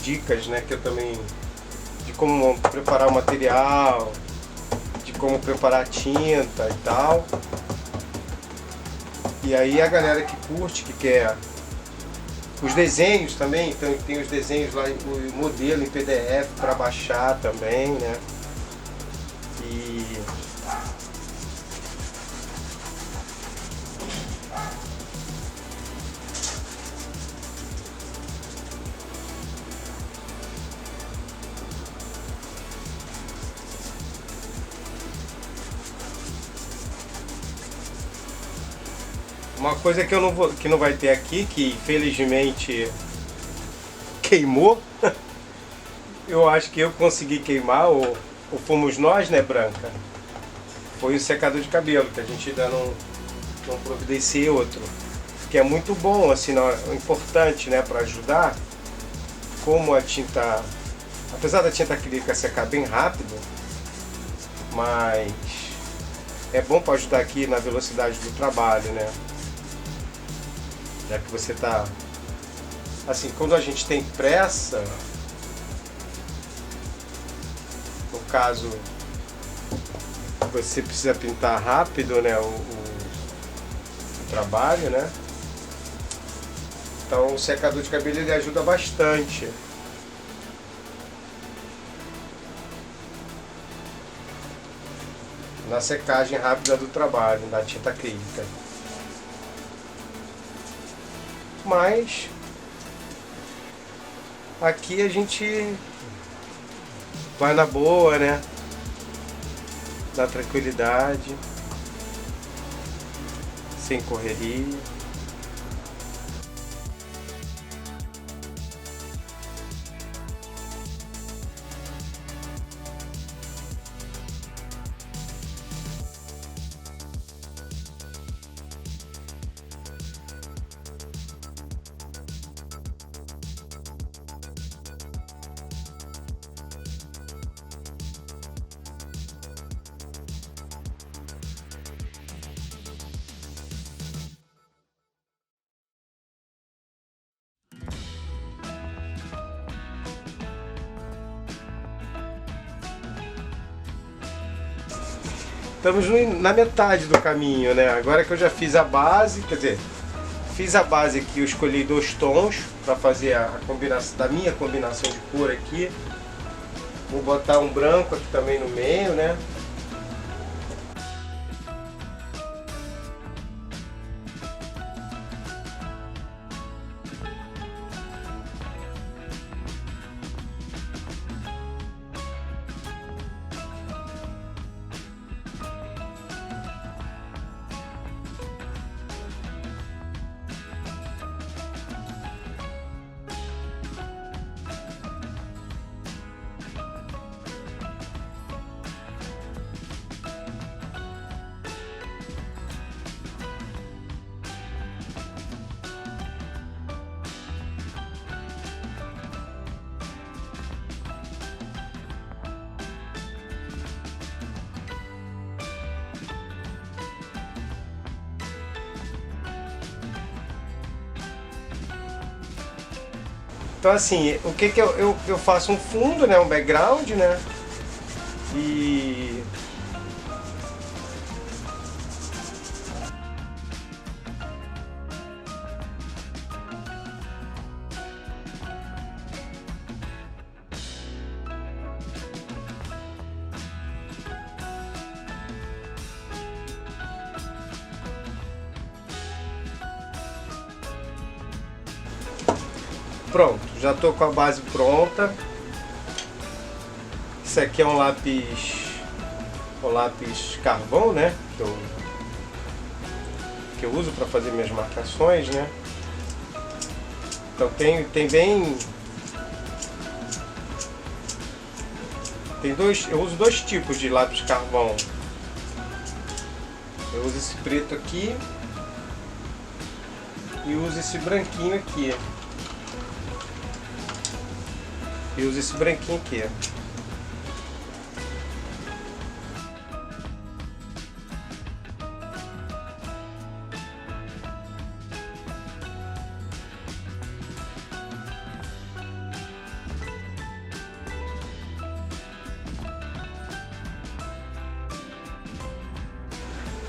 dicas, né, que eu também, de como preparar o material, de como preparar a tinta e tal. E aí a galera que curte, que quer os desenhos também, então tem os desenhos lá, o modelo em PDF para baixar também, né? E uma coisa que eu não vou, que não vai ter aqui, que infelizmente queimou, eu acho que eu consegui queimar, ou fomos nós, né, Branca? Foi o secador de cabelo, que a gente ainda não providenciei outro. Que é muito bom, assim, importante, né, para ajudar, como a tinta, apesar da tinta acrílica secar bem rápido, mas é bom para ajudar aqui na velocidade do trabalho, né? Já que você tá, assim, quando a gente tem pressa, no caso, você precisa pintar rápido, né, o trabalho, né? Então o secador de cabelo ele ajuda bastante. Na secagem rápida do trabalho, da tinta acrílica. Mas aqui a gente vai na boa, né? Na tranquilidade, sem correria. Estamos na metade do caminho, né? Agora que eu já fiz a base, quer dizer, fiz a base aqui, eu escolhi 2 tons para fazer a combinação da minha combinação de cor aqui. Vou botar um branco aqui também no meio, né? Então assim, o que que eu faço um fundo, né, um background, né, e pronto, já estou com a base pronta. Isso aqui é um lápis carvão, né? Que eu uso para fazer minhas marcações, né? Então tem bem, eu uso 2 tipos de lápis carvão. Eu uso esse preto aqui e uso esse branquinho aqui. E uso esse branquinho aqui.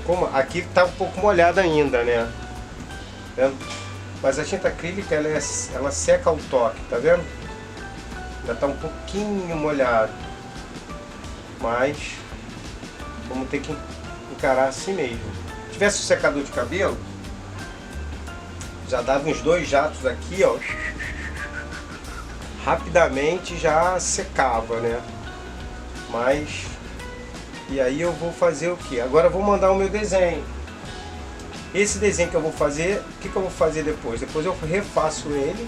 como aqui tá um pouco molhada ainda, né? Tá vendo? Mas a tinta acrílica ela seca ao toque, tá vendo? Ainda tá um pouquinho molhado, mas vamos ter que encarar assim mesmo. Se tivesse um secador de cabelo, já dava uns 2 jatos aqui, ó, rapidamente já secava, né? Mas e aí eu vou fazer o que? Agora eu vou mandar o meu desenho. Esse desenho que eu vou fazer, o que eu vou fazer depois? Depois eu refaço ele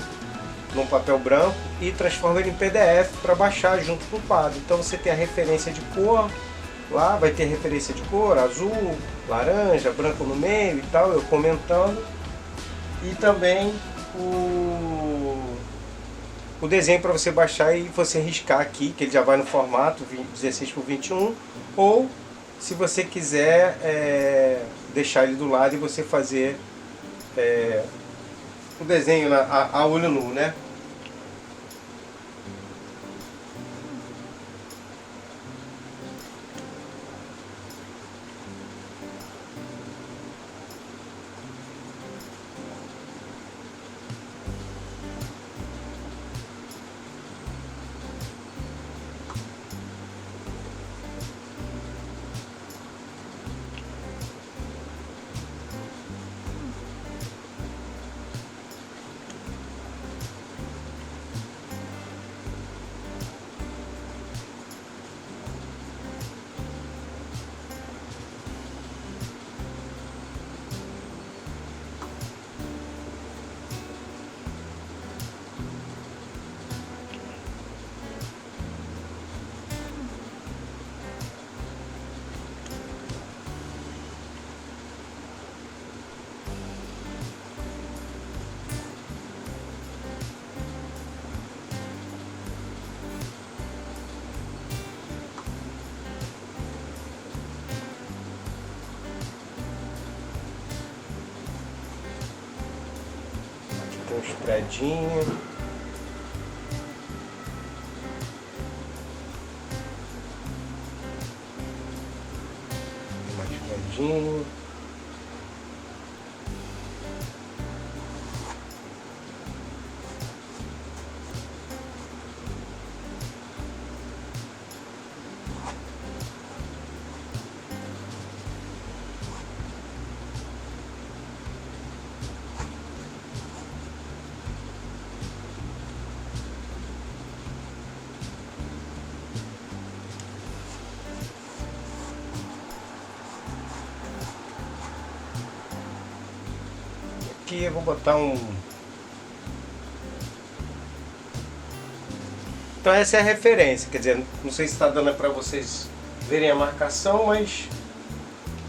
num papel branco e transformo ele em PDF para baixar junto com o quadro. Então você tem a referência de cor, lá vai ter referência de cor, azul, laranja, branco no meio e tal, eu comentando. E também o desenho para você baixar e você riscar aqui, que ele já vai no formato 16x21, ou se você quiser deixar ele do lado e você fazer o desenho a olho nu, né? Tem uns predinhos. Tem mais predinho. Aqui eu vou botar um... Então essa é a referência, quer dizer, não sei se está dando para vocês verem a marcação, mas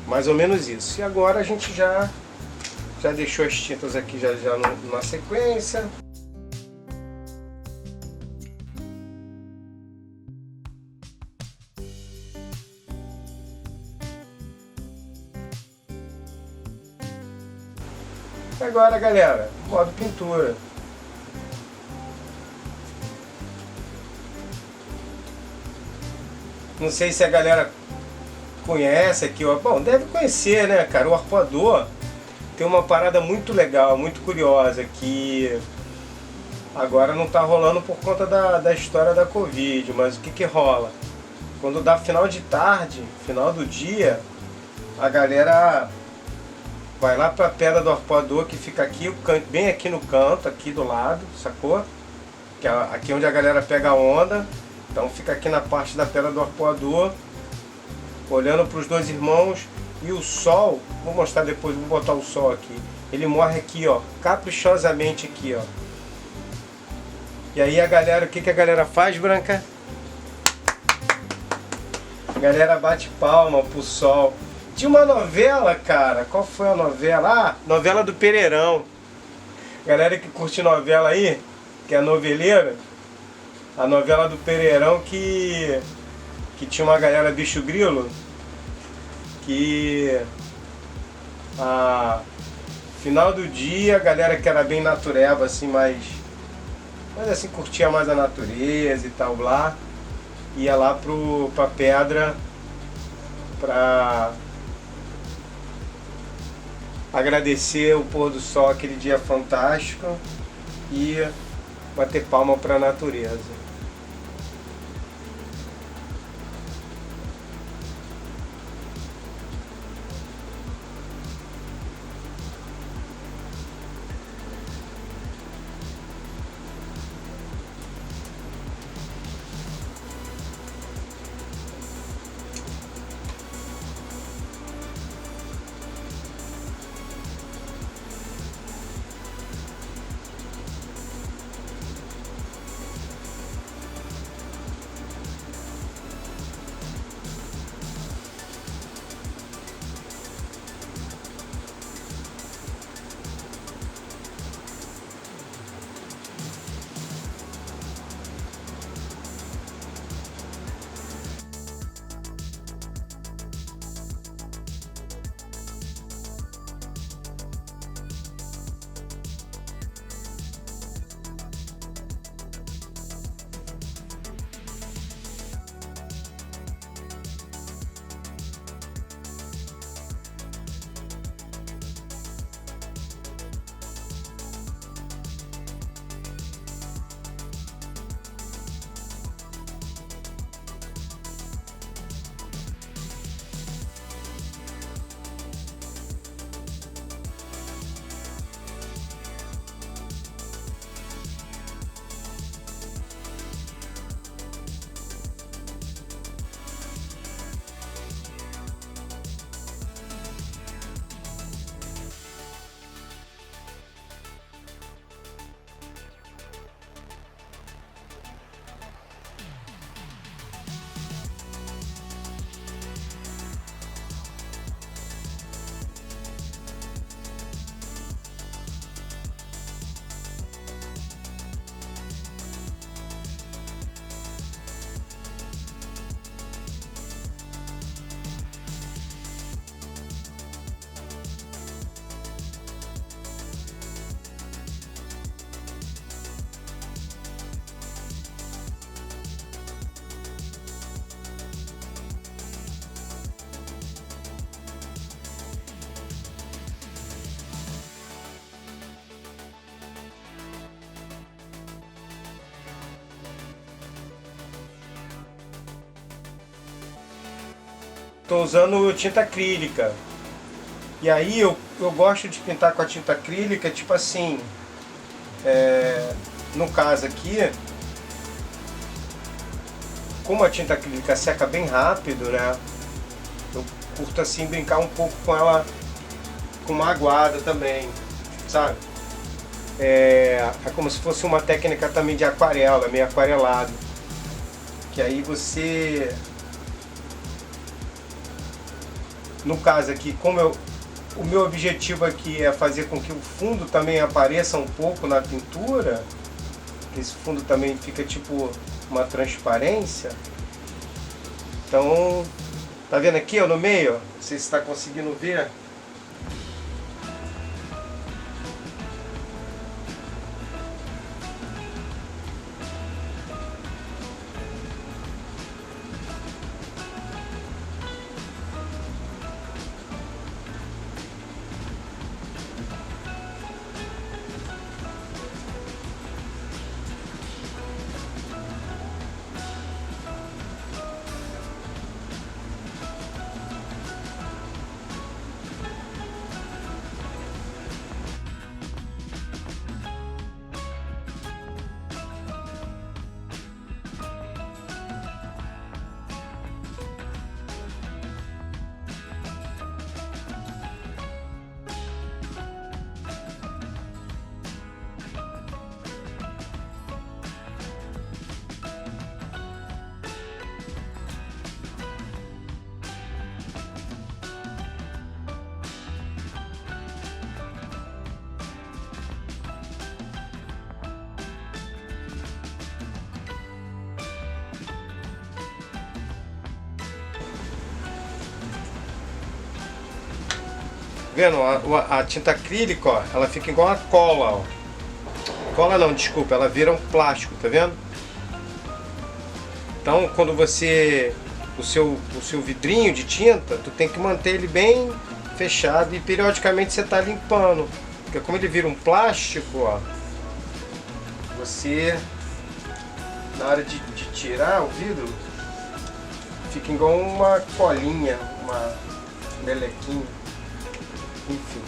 mais ou menos isso. E agora a gente já deixou as tintas aqui já na sequência. Agora, galera, modo pintura. Não sei se a galera conhece aqui, ó. Bom, deve conhecer, né, cara? O arpoador tem uma parada muito legal, muito curiosa, que agora não tá rolando por conta da história da Covid, mas o que que rola? Quando dá final de tarde, final do dia, a galera vai lá para a pedra do arpoador, que fica aqui, bem aqui no canto, aqui do lado, sacou? Que é aqui onde a galera pega a onda. Então fica aqui na parte da pedra do arpoador, olhando para os dois irmãos. E o sol, vou mostrar depois, vou botar o sol aqui. Ele morre aqui, ó, caprichosamente aqui, ó. E aí a galera, o que que a galera faz, Branca? A galera bate palma pro sol. Tinha uma novela, cara. Qual foi a novela? Ah, novela do Pereirão. Galera que curte novela aí, que é noveleira, a novela do Pereirão que tinha uma galera bicho grilo, que final do dia, a galera que era bem natureba, assim, mas assim, curtia mais a natureza e tal, lá, ia lá pra pedra pra agradecer o pôr do sol, aquele dia fantástico, e bater palma para a natureza. Estou usando tinta acrílica. E aí eu gosto de pintar com a tinta acrílica, tipo assim, no caso aqui, como a tinta acrílica seca bem rápido, né? Eu curto assim brincar um pouco com ela, com uma aguada também, sabe? É como se fosse uma técnica também de aquarela, meio aquarelado. Que aí você... No caso aqui, o meu objetivo aqui é fazer com que o fundo também apareça um pouco na pintura, que esse fundo também fica tipo uma transparência. Então, tá vendo aqui ó, no meio? Não sei se está conseguindo ver. Vendo? A tinta acrílica, ó, ela fica igual a cola, ó. Cola não, desculpa, ela vira um plástico, tá vendo? Então, quando você... O seu vidrinho de tinta, tu tem que manter ele bem fechado e periodicamente você está limpando. Porque como ele vira um plástico, ó, você, na hora de tirar o vidro, fica igual uma colinha, uma melequinha, enfim.